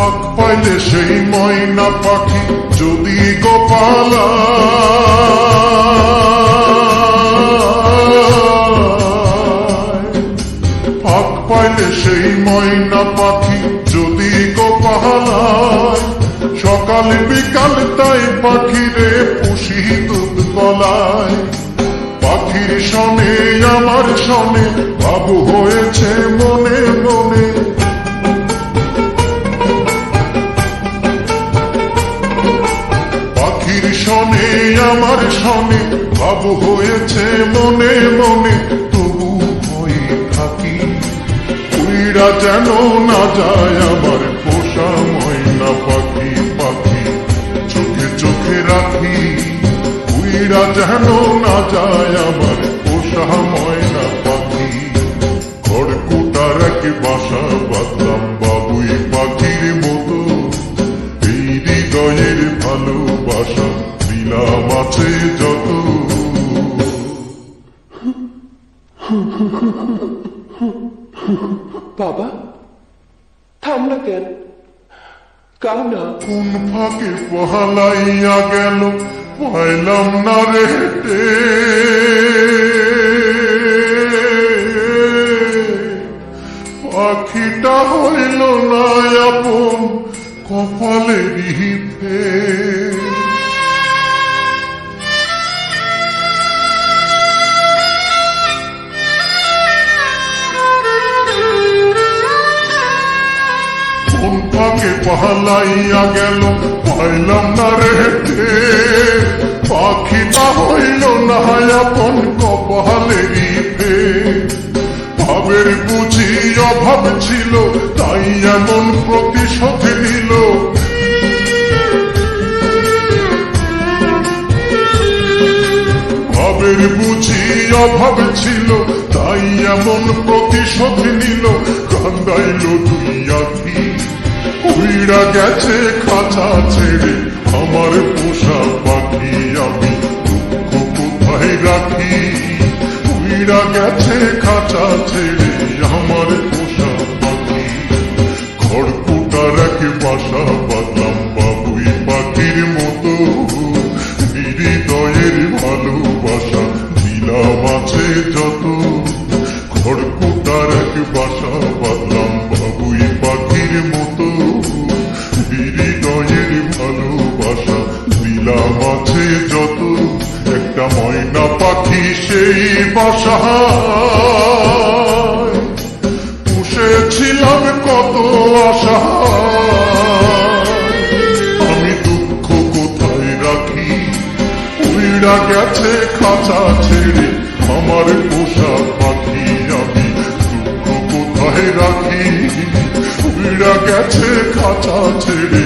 ফাঁক পাইলে সেই ময়না পাখি যদি গোপালা ফাঁক পাইলে সেই ময়না পাখি যদি গোপালায় সকাল বিকাল তাই পাখিরে পুষি দুধ গলায় পাখির শনে আমার শনে বাবু হয়েছে মনে মনে পাখির শনে আমার শনে বাবু হয়েছে মনে মনে তবু হয়ে থাকি উইরা যেন না যায় আমার পোষা ময়না পাখি পাখি চোখে চোখে রাখি উইরা যেন না যায় আমার পোষা ময়না পাখি খড়কুটার এক বাসা বাঁধলাম বাবুই পাখির মতো এই হৃদয়ের ভালোবাসা দিলাম আছে যত বাবা থাম না কেন কাও না কোন ফাঁকে পহালাইয়া গেল পাইলাম না রে পাখিটা হইল না আপন কপালেরই ফের কোন ফাঁকে পহালাইয়া গেল পাইলাম না রে পাখিটা হইল না আপন কপালেরই ফের ভাবের বুঝি অভাব ছিল তাই এমন প্রতিশোধ নিল ভাবের বুঝি অভাব ছিল তাই এমন প্রতিশোধ নিল কান্দাইল দুই আখি উইরা গেছে খাঁচা ছেড়ে আমার পোষা পাখি আমি দুঃখ কোথায় রাখি উইরা গেছে খাঁচা ছেড়ে আমার পোষা পাখি খড়কুটার এক বাসা বাঁধলাম বাবুই পাখির মতো হৃদয়ের ভালোবাসা দিলাম আছে যত খড়কুটার এক বাসা বাঁধলাম বাবুই পাখির মতো হৃদয়ের ভালোবাসা দিলাম আছে যত একটা ময়না পাখি সেই বাসা পুষেছিলাম কত আশা আমি দুঃখ কোথায় রাখি উইরা গেছে খাঁচা ছেড়ে আমার পোষা পাখি আমি দুঃখ কোথায় রাখি উইরা গেছে খাঁচা ছেড়ে